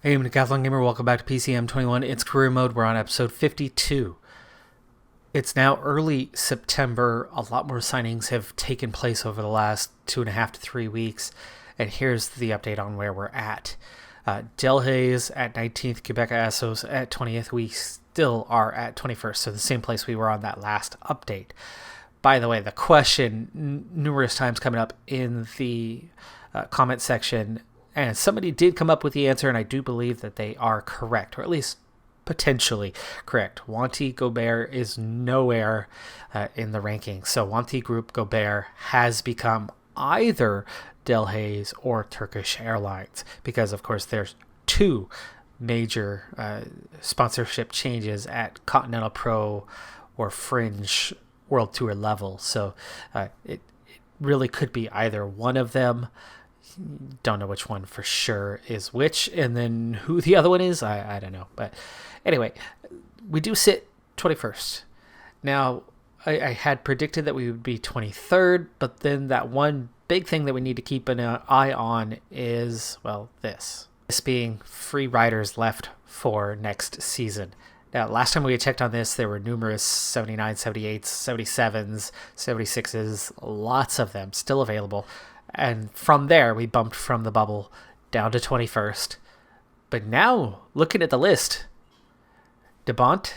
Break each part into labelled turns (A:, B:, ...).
A: Hey, I'm Decathlon Gamer. Welcome back to PCM21. It's career mode. We're on episode 52. It's now early September. A lot more signings have taken place over the last 2.5 to 3 weeks. And here's the update on where we're at. Delhaize at 19th, Quebec Assos at 20th. We still are at 21st, so the same place we were on that last update. By the way, the question numerous times coming up in the comment section, and somebody did come up with the answer, and I do believe that they are correct, or at least potentially correct. Wanty Gobert is nowhere in the rankings. So Wanty Group Gobert has become either Delhaize or Turkish Airlines, because of course there's two major sponsorship changes at Continental Pro or Fringe World Tour level. So it really could be either one of them. Don't know which one for sure is which, and then who the other one is, I don't know. But anyway, we do sit 21st. Now, I had predicted that we would be 23rd, but then that one big thing that we need to keep an eye on is, well, this being free riders left for next season. Now, last time we had checked on this, there were numerous 79s, 78s, 77s, 76s, lots of them still available. And from there, we bumped from the bubble down to 21st. But now, looking at the list, DeBont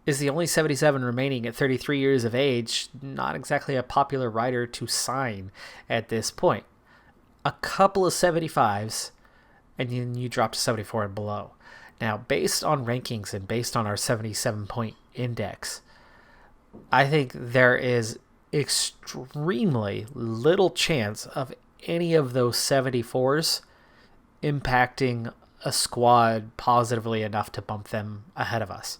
A: is the only 77 remaining at 33 years of age. Not exactly a popular rider to sign at this point. A couple of 75s, and then you drop to 74 and below. Now, based on rankings and based on our 77-point index, I think there is extremely little chance of any of those 74s impacting a squad positively enough to bump them ahead of us.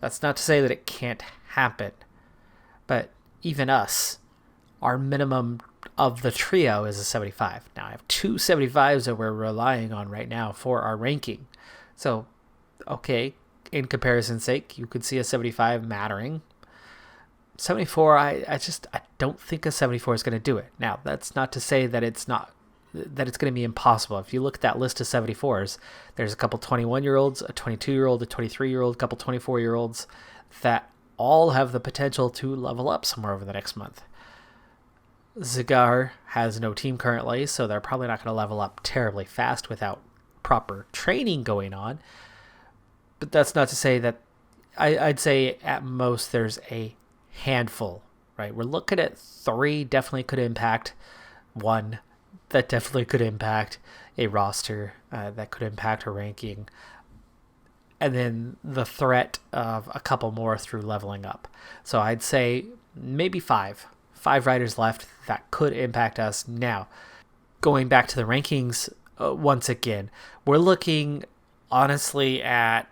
A: That's not to say that it can't happen, but even us, our minimum of the trio is a 75. Now, I have two 75s that we're relying on right now for our ranking. So, okay, in comparison's sake, you could see a 75 mattering. 74, I don't think a 74 is going to do it. Now, that's not to say that it's going to be impossible. If you look at that list of 74s, there's a couple 21-year-olds, a 22-year-old, a 23-year-old, a couple 24-year-olds that all have the potential to level up somewhere over the next month. Zigar has no team currently, so they're probably not going to level up terribly fast without proper training going on. But that's not to say that I'd say at most there's a handful, right? We're looking at 3 definitely could impact 1 that definitely could impact a roster, that could impact a ranking, and then the threat of a couple more through leveling up. So I'd say maybe 5 riders left that could impact us. Now, going back to the rankings once again, we're looking honestly at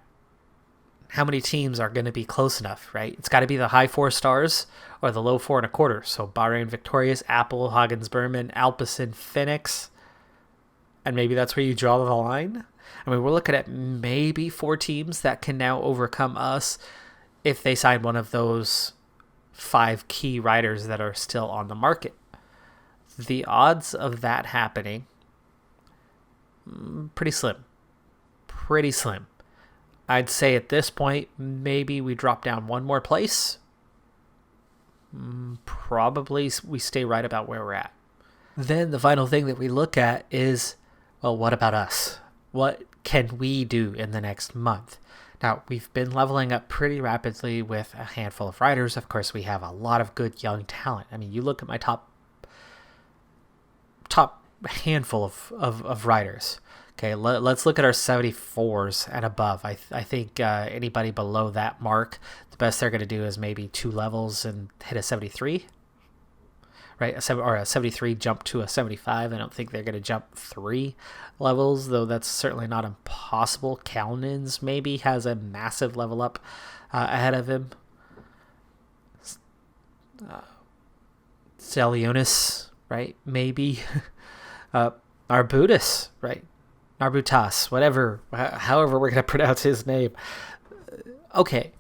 A: how many teams are going to be close enough, right? It's got to be the high 4 stars or the low 4.25. So Bahrain Victorious, Apple, Hagens Berman, Alpecin, Phoenix. And maybe that's where you draw the line. I mean, we're looking at maybe 4 teams that can now overcome us if they sign one of those 5 key riders that are still on the market. The odds of that happening, pretty slim. Pretty slim. I'd say at this point, maybe we drop down 1 more place. Probably we stay right about where we're at. Then the final thing that we look at is, well, what about us? What can we do in the next month? Now, we've been leveling up pretty rapidly with a handful of riders. Of course, we have a lot of good young talent. I mean, you look at my top handful of riders. Okay, let's look at our 74s and above. I think anybody below that mark, the best they're going to do is maybe 2 levels and hit a 73, right? A 73 jump to a 75. I don't think they're going to jump 3 levels, though that's certainly not impossible. Kalnin's maybe has a massive level up ahead of him. Zelionis, right? Maybe. Arbutus, right? Narbutas, whatever, however we're going to pronounce his name. Okay.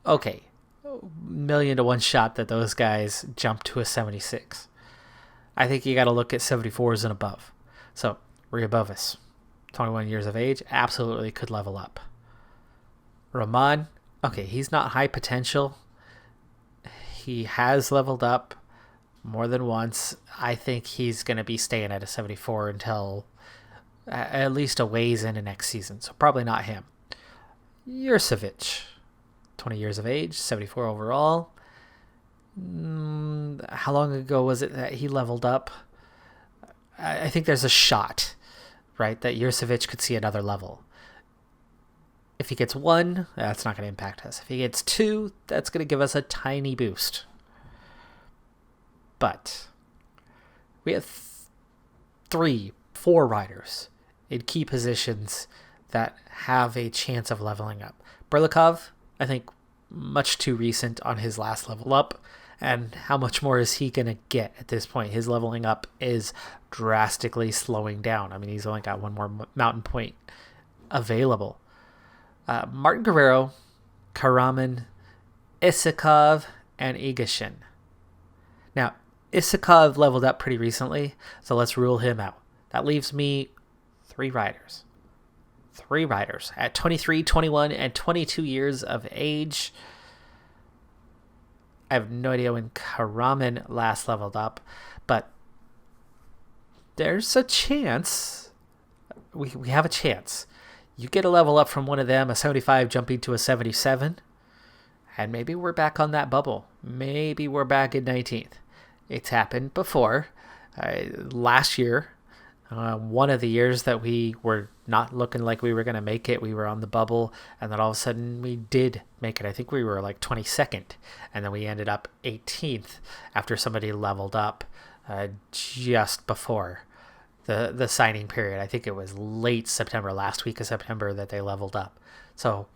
A: 1,000,000 to 1 shot that those guys jump to a 76. I think you got to look at 74s and above. So we're above us. 21 years of age, absolutely could level up. Roman, okay, he's not high potential. He has leveled up more than once. I think he's going to be staying at a 74 until at least a ways into next season, so probably not him. Jurcevic, 20 years of age, 74 overall. How long ago was it that he leveled up? I think there's a shot, right, that Jurcevic could see another level. If he gets 1, that's not going to impact us. If he gets 2, that's going to give us a tiny boost. But we have 4 riders in key positions that have a chance of leveling up. Berlikov, I think, much too recent on his last level up. And how much more is he going to get at this point? His leveling up is drastically slowing down. I mean, he's only got 1 more mountain point available. Martin Guerrero, Karaman, Isakov, and Igashin. Now, Isakov leveled up pretty recently, so let's rule him out. That leaves me 3 riders. 3 riders at 23, 21, and 22 years of age. I have no idea when Karaman last leveled up, but there's a chance. We have a chance. You get a level up from one of them, a 75 jumping to a 77, and maybe we're back on that bubble. Maybe we're back in 19th. It's happened before. Last year, one of the years that we were not looking like we were going to make it, we were on the bubble, and then all of a sudden we did make it. I think we were like 22nd, and then we ended up 18th after somebody leveled up just before the signing period. I think it was late September, last week of September, that they leveled up. So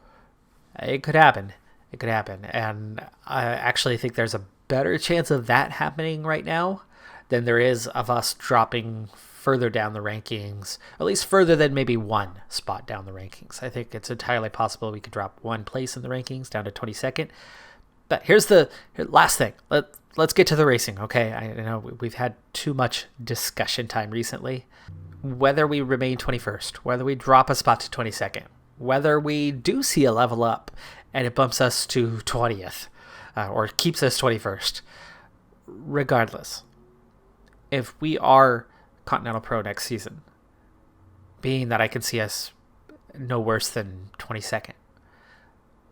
A: it could happen. It could happen. And I actually think there's a better chance of that happening right now than there is of us dropping further down the rankings, at least further than maybe 1 spot down the rankings. I think it's entirely possible we could drop 1 place in the rankings down to 22nd. But here's the last thing. Let's get to the racing, okay? I know we've had too much discussion time recently. Whether we remain 21st, whether we drop a spot to 22nd, whether we do see a level up and it bumps us to 20th or keeps us 21st, regardless, if we are Continental Pro next season, being that I can see us no worse than 22nd,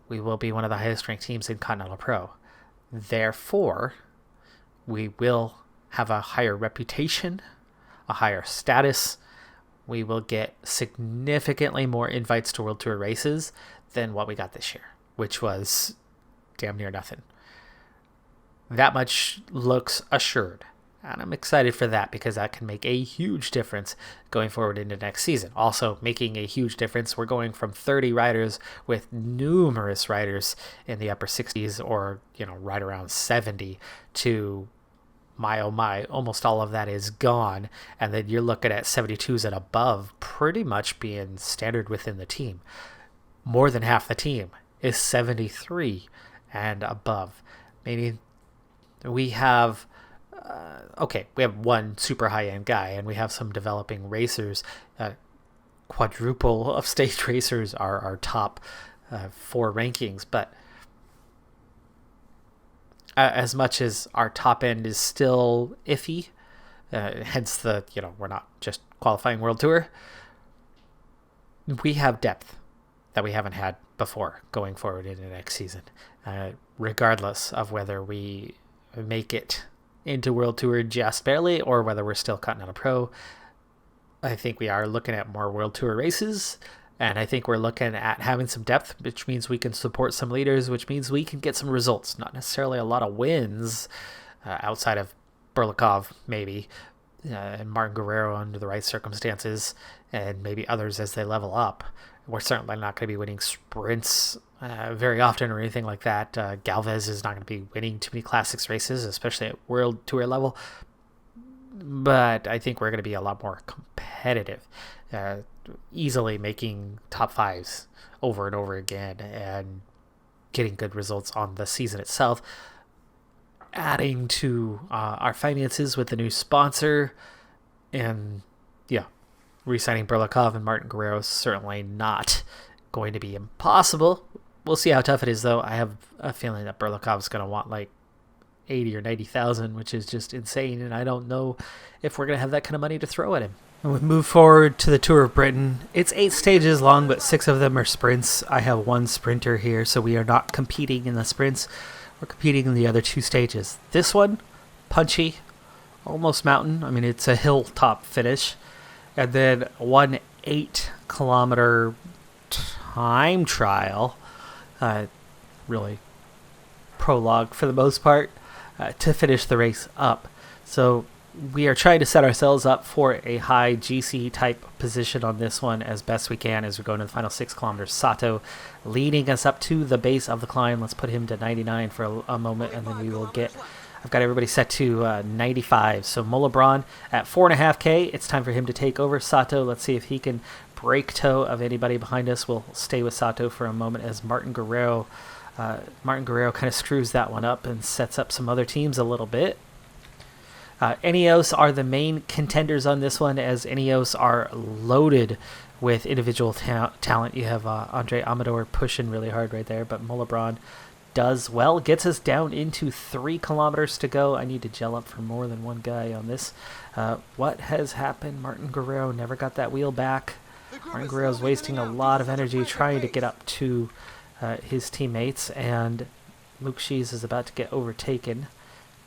A: we will be one of the highest ranked teams in Continental Pro. Therefore, we will have a higher reputation, a higher status. We will get significantly more invites to World Tour races than what we got this year, which was damn near nothing. That much looks assured. And I'm excited for that because that can make a huge difference going forward into next season. Also making a huge difference, we're going from 30 riders with numerous riders in the upper 60s or, right around 70 to my, oh my, almost all of that is gone. And then you're looking at 72s and above pretty much being standard within the team. More than half the team is 73 and above, meaning we have... we have 1 super high-end guy, and we have some developing racers. Quadruple of stage racers are our top 4 rankings. But as much as our top end is still iffy, hence the, we're not just qualifying World Tour, we have depth that we haven't had before going forward into next season, regardless of whether we make it into World Tour just barely or whether we're still Continental Pro. I think we are looking at more World Tour races, and I think we're looking at having some depth, which means we can support some leaders, which means we can get some results. Not necessarily a lot of wins outside of Berlikov, maybe, and Martin Guerrero under the right circumstances, and maybe others as they level up. We're certainly not going to be winning sprints very often or anything like that. Galvez is not going to be winning too many Classics races, especially at World Tour level. But I think we're going to be a lot more competitive, easily making top 5s over and over again and getting good results on the season itself. Adding to our finances with the new sponsor. And yeah, re-signing Berlikov and Martin Guerrero is certainly not going to be impossible. We'll see how tough it is, though. I have a feeling that Berlikov is going to want like 80 or 90,000, which is just insane, and I don't know if we're going to have that kind of money to throw at him. And we move forward to the Tour of Britain. It's 8 stages long, but 6 of them are sprints. I have 1 sprinter here, so we are not competing in the sprints. We're competing in the other 2 stages. This one, punchy, almost mountain. I mean, it's a hilltop finish. And then 1 8-kilometer time trial, really prologue for the most part, to finish the race up. So we are trying to set ourselves up for a high GC type position on this one as best we can as we go into the final 6 kilometers. Sato leading us up to the base of the climb. Let's put him to 99 for a moment, and then we will get, I've got everybody set to 95. So Molebron at 4.5K. It's time for him to take over. Sato, let's see if he can break toe of anybody behind us. We'll stay with Sato for a moment as Martin Guerrero kind of screws that one up and sets up some other teams a little bit. Ineos are the main contenders on this one, as Ineos are loaded with individual talent. You have Andre Amador pushing really hard right there, but Molebron does well. Gets us down into 3 kilometers to go. I need to gel up for more than one guy on this. What has happened? Martin Guerrero never got that wheel back. Martin Guerrero's wasting a lot of energy trying to get up to his teammates, and Luke Shees is about to get overtaken.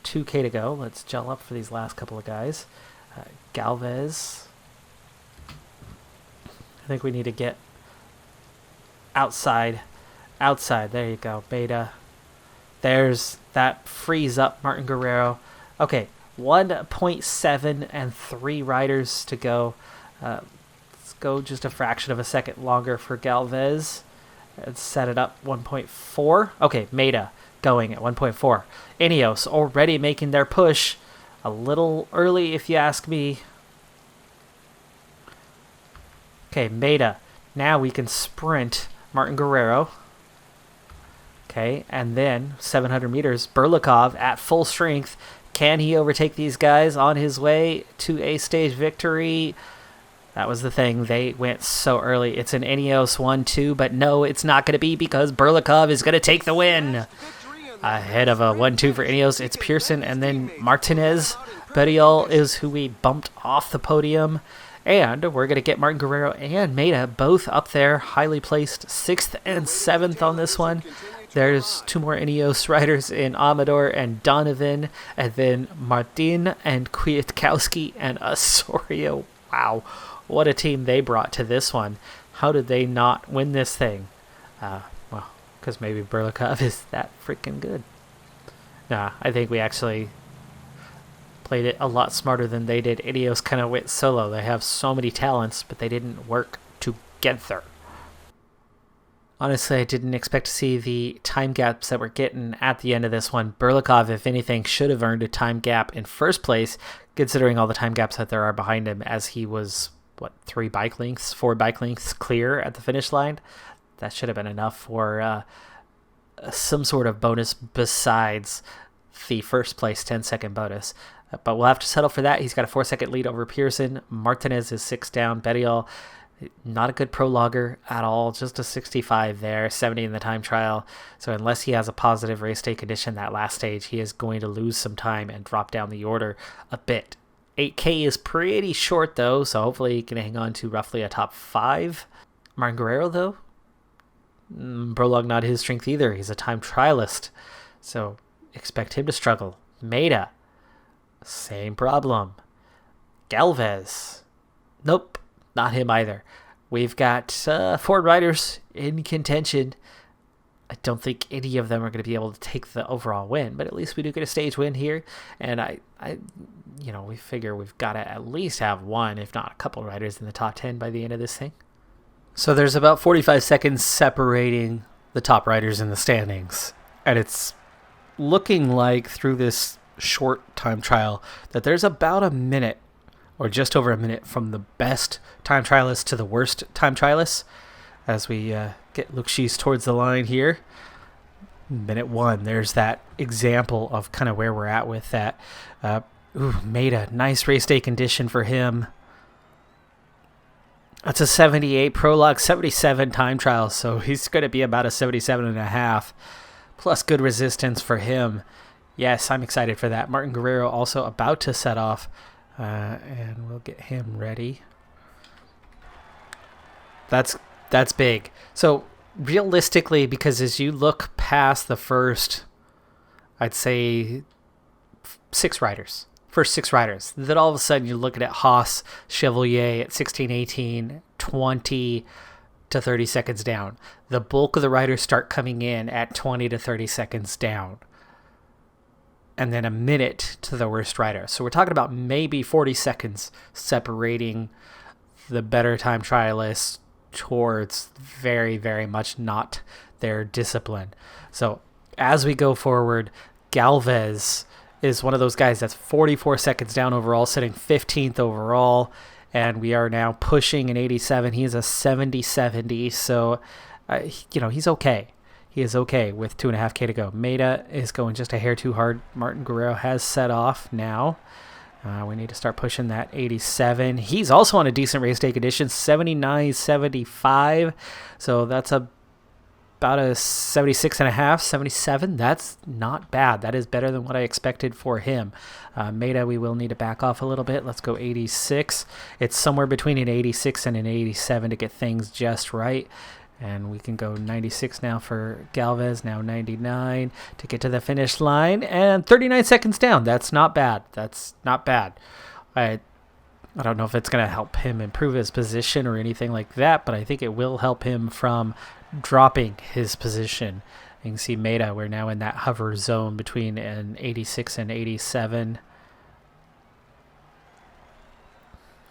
A: 2K to go. Let's gel up for these last couple of guys. Galvez. I think we need to get outside. There you go. Beta. There's that. Frees up Martin Guerrero. Okay, 1.7 and 3 riders to go. Let's go just a fraction of a second longer for Galvez. Let's set it up 1.4. Okay, Maida going at 1.4. Ineos already making their push. A little early if you ask me. Okay, Maida. Now we can sprint Martin Guerrero. Okay, and then 700 meters. Berlikov at full strength. Can he overtake these guys on his way to a stage victory? That was the thing. They went so early. It's an Ineos 1-2, but no, it's not going to be because Berlikov is going to take the win. Ahead of a 1-2 for Ineos, it's Pearson and then Martinez. Bedial is who we bumped off the podium. And we're going to get Martin Guerrero and Maida both up there, highly placed, 6th and 7th on this one. There's 2 more Ineos riders in Amador and Donovan, and then Martin and Kwiatkowski and Osorio. Wow, what a team they brought to this one. How did they not win this thing? Well, because maybe Berlikov is that freaking good. Nah, I think we actually played it a lot smarter than they did. Ineos kind of went solo. They have so many talents, but they didn't work together. Honestly, I didn't expect to see the time gaps that we're getting at the end of this one. Berlikov, if anything, should have earned a time gap in first place, considering all the time gaps that there are behind him, as he was, 4 bike lengths clear at the finish line. That should have been enough for some sort of bonus besides the first place 10-second bonus. But we'll have to settle for that. He's got a 4-second lead over Pearson. Martinez is 6 down. Bedial, not a good prologuer at all. Just a 65 there, 70 in the time trial. So unless he has a positive race day condition that last stage, he is going to lose some time and drop down the order a bit. 8K is pretty short, though, so hopefully he can hang on to roughly a top 5. Martin Guerrero, though, prologue not his strength either. He's a time trialist, so expect him to struggle. Maida, same problem. Galvez, nope, not him either. We've got 4 riders in contention. I don't think any of them are going to be able to take the overall win, but at least we do get a stage win here. And we figure we've got to at least have one, if not a couple riders in the top 10 by the end of this thing. So there's about 45 seconds separating the top riders in the standings. And it's looking like through this short time trial that there's about a minute or just over a minute from the best time trialist to the worst time trialist as we get Luke Shees towards the line here. Minute 1, there's that example of kind of where we're at with that. Maida, nice race day condition for him. That's a 78 prologue, 77 time trial, so he's going to be about a 77.5, plus good resistance for him. Yes, I'm excited for that. Martin Guerrero also about to set off, and we'll get him ready. That's big. So realistically, because as you look past the first, I'd say first 6 riders, then all of a sudden you're looking at Haas, Chevalier at 16, 18, 20 to 30 seconds down. The bulk of the riders start coming in at 20 to 30 seconds down. And then a minute to the worst rider. So we're talking about maybe 40 seconds separating the better time trialists towards very, very much not their discipline. So as we go forward, Galvez is one of those guys that's 44 seconds down overall, sitting 15th overall, and we are now pushing an 87. He is a 70-70, so he's okay. He is okay with 2.5K to go. Maida is going just a hair too hard. Martin Guerrero has set off now. We need to start pushing that 87. He's also on a decent race day condition, 79-75. So that's about a 76.5, 77. That's not bad. That is better than what I expected for him. Maida, we will need to back off a little bit. Let's go 86. It's somewhere between an 86 and an 87 to get things just right. And we can go 96 now for Galvez, now 99 to get to the finish line, and 39 seconds down. That's not bad. I don't know if it's going to help him improve his position or anything like that, but I think it will help him from dropping his position. You can see Maida, we're now in that hover zone between an 86 and 87.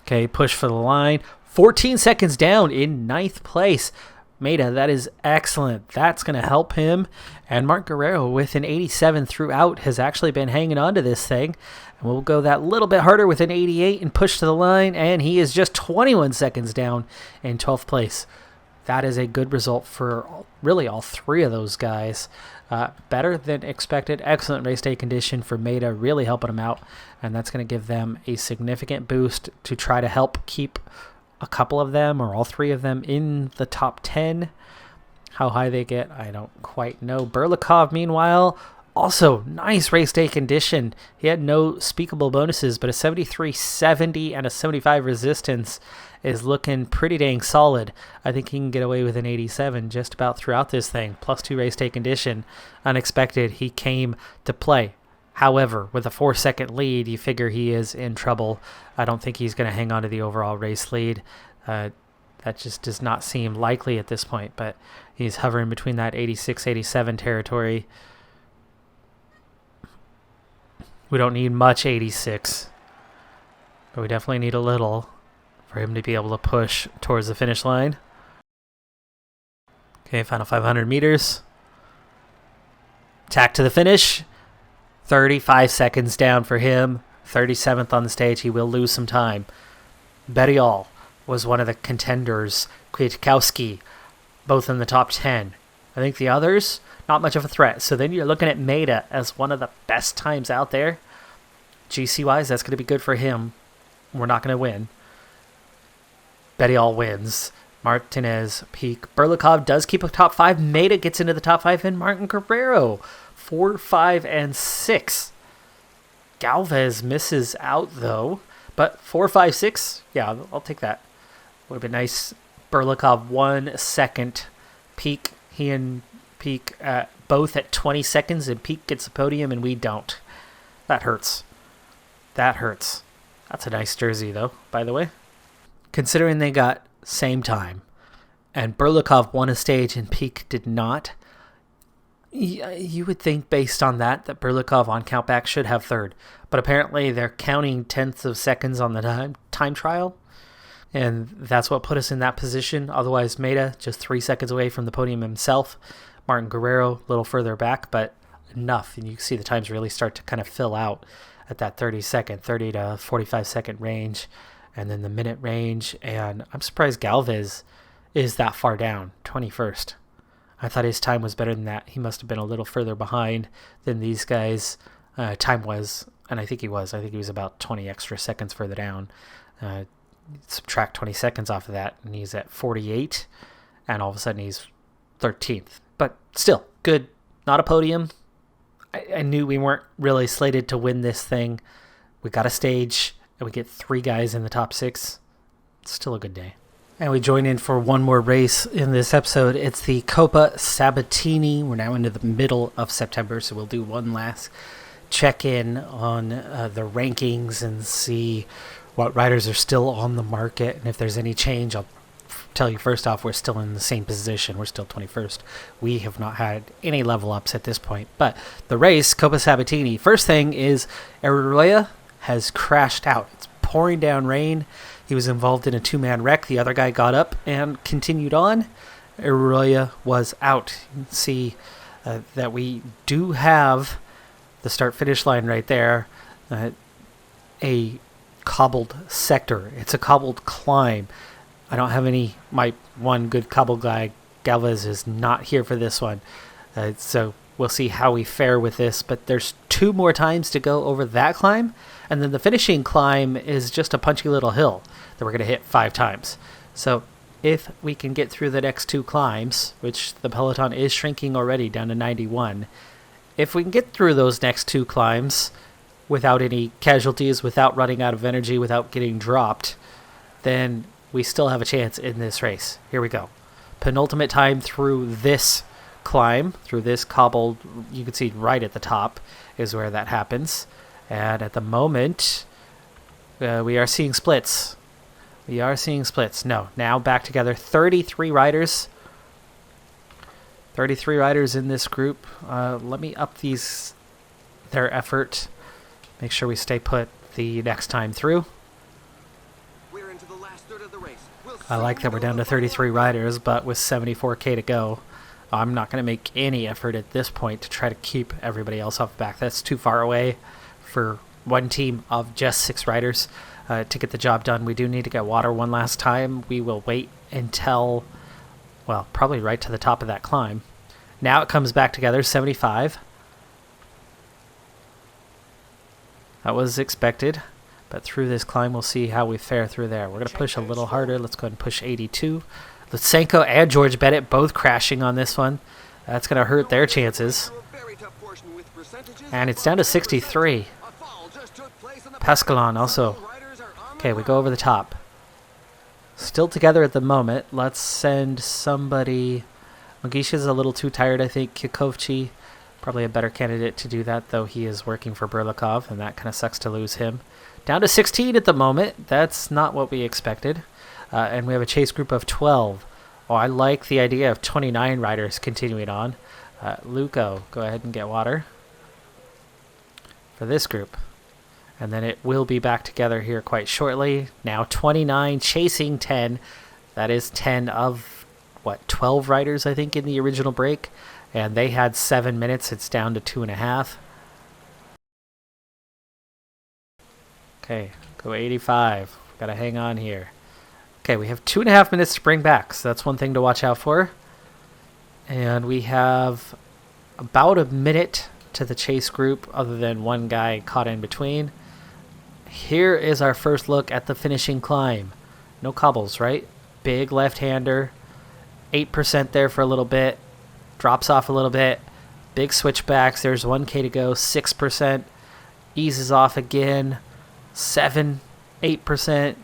A: Okay, push for the line. 14 seconds down in 9th place. Maida, that is excellent. That's going to help him. And Mark Guerrero with an 87 throughout has actually been hanging on to this thing. And we'll go that little bit harder with an 88 and push to the line. And he is just 21 seconds down in 12th place. That is a good result for really all 3 of those guys. Better than expected. Excellent race day condition for Maida, really helping him out. And that's going to give them a significant boost to try to help keep a couple of them or all 3 of them in the top 10. How high they get, I don't quite know. Berlikov, meanwhile, also nice race day condition. He had no speakable bonuses, but a 73-70 and a 75 resistance is looking pretty dang solid. I think he can get away with an 87 just about throughout this thing. +2 race day condition. Unexpected, he came to play. However, with a 4-second lead, you figure he is in trouble. I don't think he's going to hang on to the overall race lead. That just does not seem likely at this point, but he's hovering between that 86-87 territory. We don't need much 86, but we definitely need a little for him to be able to push towards the finish line. Okay, final 500 meters. Tack to the finish. 35 seconds down for him. 37th on the stage. He will lose some time. Bettiol was one of the contenders. Kwiatkowski, both in the top 10. I think the others, not much of a threat. So then you're looking at Maida as one of the best times out there. GC-wise, that's going to be good for him. We're not going to win. Bettiol wins. Martinez, Peak. Berlikov does keep a top 5. Maida gets into the top 5. And Martin Guerrero, 4, 5, and 6. Galvez misses out, though. But 4, 5, 6, yeah, I'll take that. Would have been nice. Berlikov 1 second. Peak, he and Peak both at 20 seconds, and Peak gets the podium, and we don't. That hurts. That hurts. That's a nice jersey, though, by the way. Considering they got same time, and Berlikov won a stage and Peak did not, you would think based on that Berlikov on countback should have third. But apparently they're counting tenths of seconds on the time trial, and that's what put us in that position. Otherwise, Maida just 3 seconds away from the podium himself. Martin Guerrero a little further back, but enough. And you can see the times really start to kind of fill out at that 30 to 45 second range, and then the minute range. And I'm surprised Galvez is that far down, 21st. I thought his time was better than that. He must have been a little further behind than these guys' time was, and I think he was. I think he was about 20 extra seconds further down. subtract 20 seconds off of that, and he's at 48, and all of a sudden he's 13th. But still, good. Not a podium. I knew we weren't really slated to win this thing. We got a stage, and we get 3 guys in the top 6. It's still a good day. And we join in for one more race in this episode. It's the Coppa Sabatini. We're now into the middle of September, so we'll do one last check-in on the rankings and see what riders are still on the market. And if there's any change, I'll tell you first off, we're still in the same position. We're still 21st. We have not had any level ups at this point. But the race, Coppa Sabatini, first thing is Arroyo has crashed out. It's pouring down rain. He was involved in a 2-man wreck. The other guy got up and continued on. Arroyo was out. You can see that we do have the start-finish line right there. A cobbled sector. It's a cobbled climb. I don't have my one good cobble guy, Galvez, is not here for this one. So we'll see how we fare with this. But there's 2 more times to go over that climb. And then the finishing climb is just a punchy little hill that we're going to hit 5 times. So if we can get through the next 2 climbs, which the Peloton is shrinking already down to 91, if we can get through those next 2 climbs without any casualties, without running out of energy, without getting dropped, then we still have a chance in this race. Here we go. Penultimate time through this climb, through this cobbled, you can see right at the top is where that happens. And at the moment, we are seeing splits. We are seeing splits. No, now back together. 33 riders. 33 riders in this group. Let me up their effort. Make sure we stay put the next time through. We're into the last third of the race. I like that we're down to 33 riders, but with 74k to go, I'm not going to make any effort at this point to try to keep everybody else off the back. That's too far away for one team of just 6 riders to get the job done. We do need to get water one last time. We will wait until, well, probably right to the top of that climb. Now it comes back together, 75. That was expected, but through this climb we'll see how we fare through there. We're going to push a little harder. Let's go ahead and push 82. Lutsenko and George Bennett both crashing on this one. That's going to hurt their chances. And it's down to 63. Pascalon also. Okay, we go over the top. Still together at the moment. Let's send somebody. Magisha's a little too tired, I think. Kikovchi, probably a better candidate to do that, though he is working for Burlikov, and that kind of sucks to lose him. Down to 16 at the moment. That's not what we expected. And we have a chase group of 12. Oh, I like the idea of 29 riders continuing on. Luco, go ahead and get water for this group. And then it will be back together here quite shortly. Now 29 chasing 10. That is 10 of, 12 riders, I think, in the original break. And they had 7 minutes. It's down to 2.5. Okay, go 85. Got to hang on here. Okay, we have 2.5 minutes to bring back, so that's one thing to watch out for. And we have about a minute to the chase group, other than one guy caught in between. Here is our first look at the finishing climb. No cobbles, right? Big left-hander. 8% there for a little bit. Drops off a little bit. Big switchbacks. There's 1K to go. 6%. Eases off again. 7, 8%.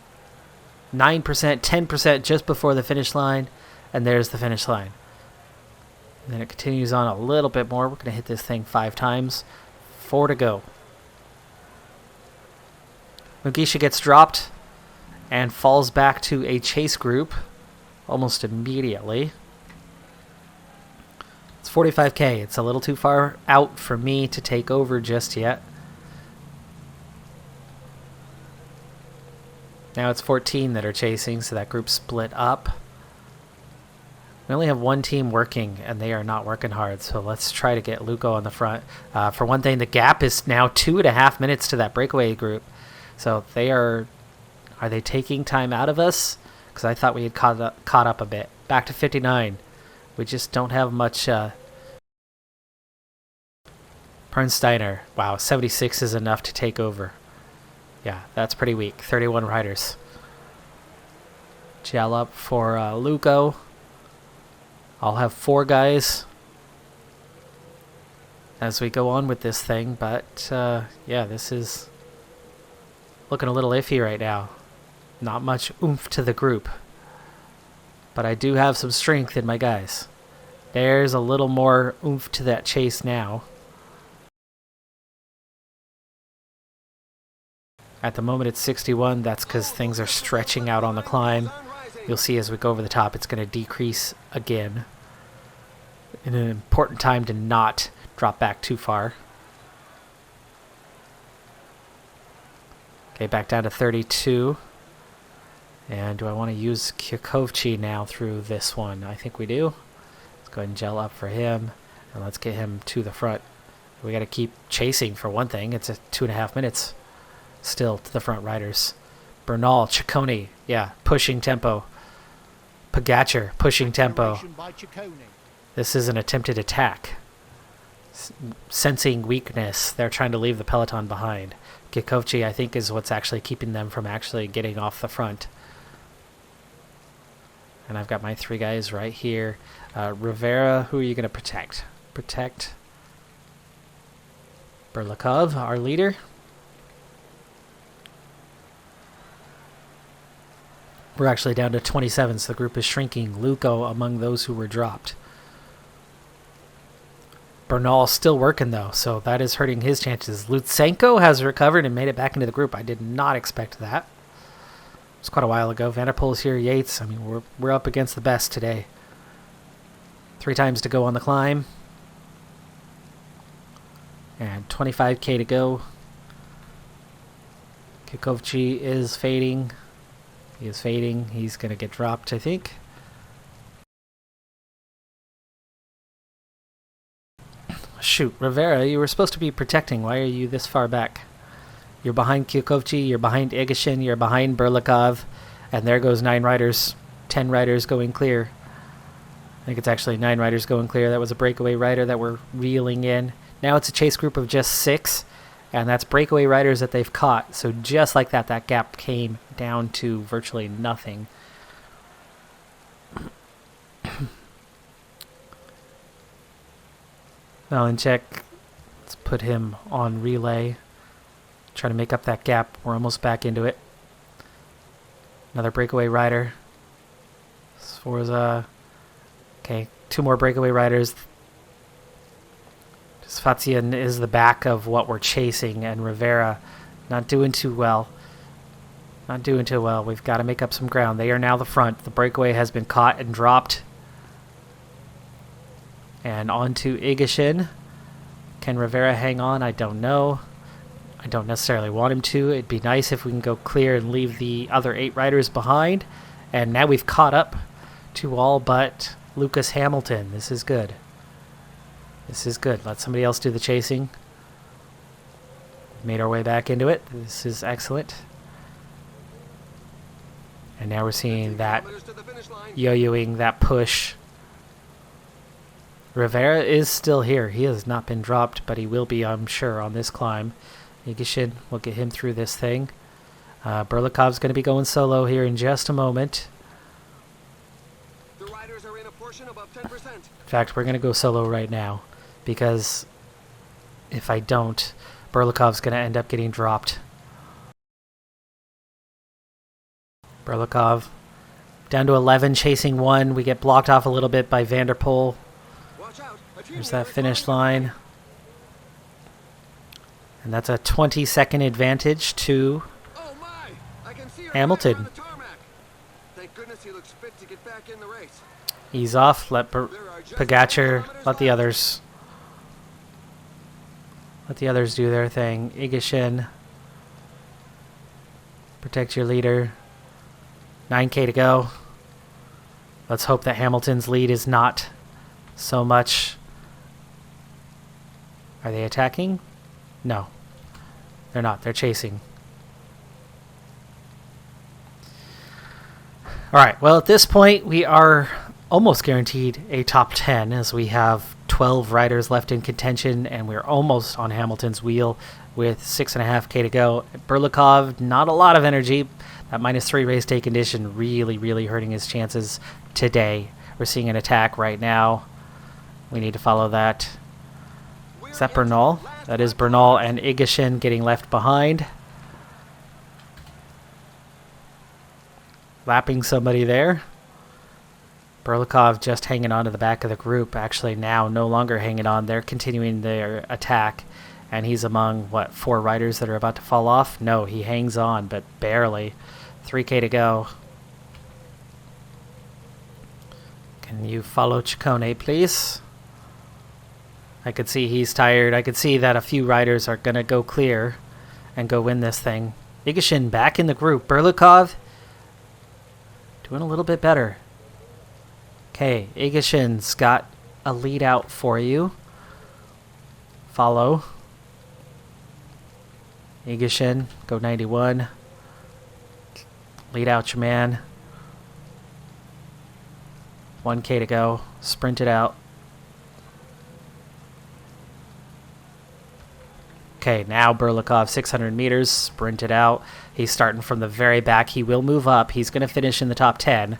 A: 9%, 10% just before the finish line, and there's the finish line. And then it continues on a little bit more. We're going to hit this thing 5 times. 4 to go. Mugisha gets dropped and falls back to a chase group almost immediately. It's 45k. It's a little too far out for me to take over just yet. Now it's 14 that are chasing, so that group split up. We only have one team working, and they are not working hard, so let's try to get Luco on the front. For one thing, the gap is now 2.5 minutes to that breakaway group. So they are they taking time out of us? Because I thought we had caught up a bit. Back to 59. We just don't have much. Pernsteiner. Wow, 76 is enough to take over. Yeah, that's pretty weak. 31 riders. Gel up for Luco. I'll have 4 guys as we go on with this thing, but yeah, this is looking a little iffy right now. Not much oomph to the group, but I do have some strength in my guys. There's a little more oomph to that chase now. At the moment it's 61, that's because things are stretching out on the climb. You'll see as we go over the top it's going to decrease again. In an important time to not drop back too far. Okay, back down to 32. And do I want to use Kyakovchi now through this one? I think we do. Let's go ahead and gel up for him. And let's get him to the front. We got to keep chasing for one thing. It's a 2.5 minutes still to the front riders. Bernal, Ciccone, yeah, pushing tempo. Pogacar, pushing tempo. This is an attempted attack. Sensing weakness, they're trying to leave the peloton behind. Kyakovchi, I think, is what's actually keeping them from actually getting off the front. And I've got my 3 guys right here. Rivera, who are you going to protect? Protect Berlikov, our leader. We're actually down to 27, so the group is shrinking. Luco among those who were dropped. Bernal still working, though, so that is hurting his chances. Lutsenko has recovered and made it back into the group. I did not expect that. It was quite a while ago. Van der Poel is here. Yates, I mean, we're up against the best today. 3 times to go on the climb. And 25k to go. Kyakovchi is fading. He is fading. He's going to get dropped, I think. Shoot, Rivera, you were supposed to be protecting. Why are you this far back? You're behind Kyakovchi, you're behind Igashin, you're behind Berlikov, and there goes 9 riders. 10 riders going clear. I think it's actually 9 riders going clear. That was a breakaway rider that we're reeling in. Now it's a chase group of just 6. And that's breakaway riders that they've caught. So just like that, that gap came down to virtually nothing. Valenchek, let's put him on relay. Try to make up that gap. We're almost back into it. Another breakaway rider. Sforza. Okay, 2 more breakaway riders. Sfatsian is the back of what we're chasing, and Rivera not doing too well. Not doing too well. We've got to make up some ground. They are now the front. The breakaway has been caught and dropped. And on to Igashin. Can Rivera hang on? I don't know. I don't necessarily want him to. It'd be nice if we can go clear and leave the other 8 riders behind. And now we've caught up to all but Lucas Hamilton. This is good. This is good. Let somebody else do the chasing. Made our way back into it. This is excellent. And now we're seeing that yo-yoing, that push. Rivera is still here. He has not been dropped, but he will be, I'm sure, on this climb. Igashin will get him through this thing. Berlikov's going to be going solo here in just a moment.
B: The riders are in a portion above 10%.
A: In fact, we're going to go solo right now, because if I don't, Berlikov's going to end up getting dropped. Berlikov down to 11, chasing 1. We get blocked off a little bit by Van der Poel. There's that finish line. And that's a 20-second advantage to Hamilton.
B: Thank goodness he looks fit to get back in the race.
A: Ease off, let Pogacar, let the others do their thing. Igashin, protect your leader. 9k to go. Let's hope that Hamilton's lead is not so much. Are they attacking? No. They're not. They're chasing. Alright, well at this point we are almost guaranteed a top 10 as we have 12 riders left in contention and we're almost on Hamilton's wheel with 6.5k to go. Berlikov, not a lot of energy. That -3 race day condition really hurting his chances today. We're seeing an attack right now. We need to follow that. Is that Bernal? That is Bernal and Igashin getting left behind. Lapping somebody there. Berlikov just hanging on to the back of the group. Actually now no longer hanging on. They're continuing their attack. And he's among, what, 4 riders that are about to fall off? No, he hangs on, but barely. 3K to go. Can you follow Ciccone, please? I could see he's tired. I could see that a few riders are going to go clear and go win this thing. Igashin back in the group. Berlikov doing a little bit better. Okay, Igashin's got a lead out for you. Follow. Igashin, go 91. Lead out your man. 1K to go. Sprint it out. Okay, now Berlikov, 600 meters, sprinted out. He's starting from the very back. He will move up. He's going to finish in the top 10.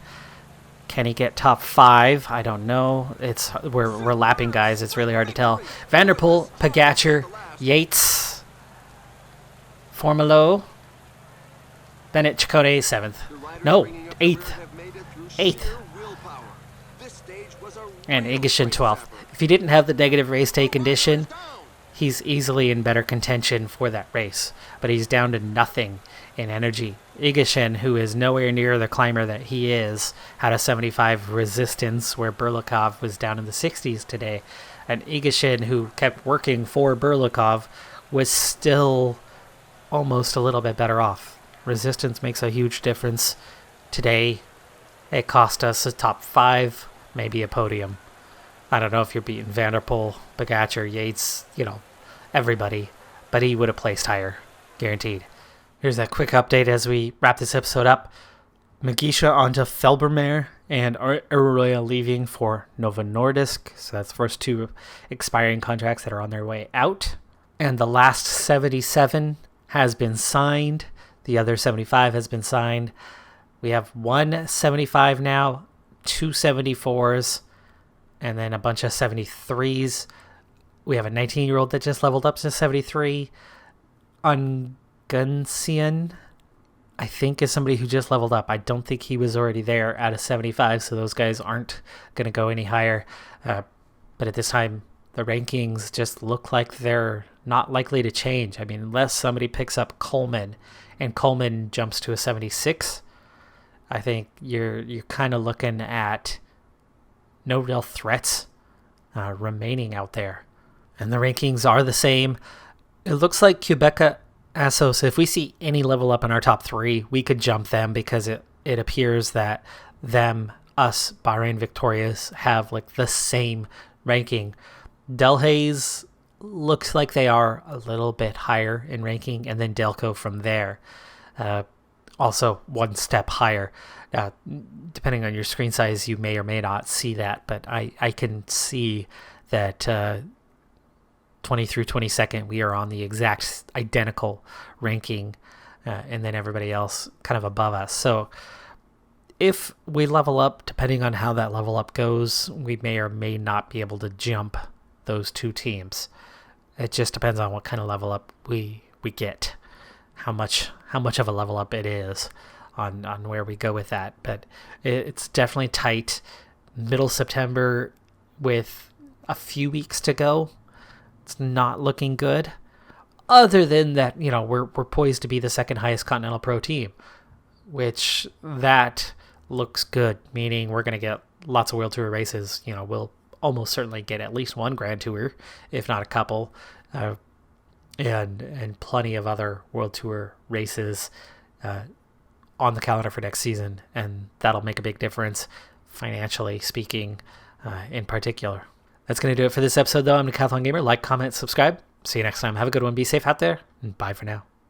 A: Can he get top 5? I don't know. We're lapping, guys. It's really hard to tell. Vanderpool, Pogacar, Yates, Formolo, Bennett, Ciccone, 7th. No, 8th. 8th. And Igashin, 12th. If he didn't have the negative race day condition, he's easily in better contention for that race, but he's down to nothing in energy. Igashin, who is nowhere near the climber that he is, had a 75 resistance where Berlikov was down in the 60s today. And Igashin, who kept working for Berlikov, was still almost a little bit better off. Resistance makes a huge difference. Today, it cost us a top 5, maybe a podium. I don't know if you're beating Vanderpool, Pogacar, Yates, everybody, but he would have placed higher, guaranteed. Here's a quick update as we wrap this episode up. Magisha onto Felbermayr and Aurora leaving for Novo Nordisk. So that's the first 2 expiring contracts that are on their way out. And the last 77 has been signed. The other 75 has been signed. We have 1 75 now, 2 74s, and then a bunch of 73s. We have a 19-year-old that just leveled up to 73. Ungunsian, I think, is somebody who just leveled up. I don't think he was already there at a 75, so those guys aren't going to go any higher. But at this time, the rankings just look like they're not likely to change. I mean, unless somebody picks up Coleman and Coleman jumps to a 76, I think you're kind of looking at no real threats remaining out there. And the rankings are the same. It looks like Quebec Assos, if we see any level up in our top 3, we could jump them because it appears that us, Bahrain Victorious, have like the same ranking. Delhaize looks like they are a little bit higher in ranking, and then Delco from there. Also 1 step higher. Depending on your screen size, you may or may not see that, but I can see that 20 through 22nd, we are on the exact identical ranking, and then everybody else kind of above us. So if we level up, depending on how that level up goes, we may or may not be able to jump those 2 teams. It just depends on what kind of level up we get, how much of a level up it is on where we go with that. But it's definitely tight. Middle September with a few weeks to go. It's not looking good. Other than that, we're poised to be the 2nd highest Continental Pro team, which that looks good, meaning we're going to get lots of World Tour races. We'll almost certainly get at least 1 Grand Tour, if not a couple, and plenty of other World Tour races on the calendar for next season, and that'll make a big difference, financially speaking, in particular. That's going to do it for this episode, though. I'm Decathlon Gamer. Like, comment, subscribe. See you next time. Have a good one. Be safe out there, and bye for now.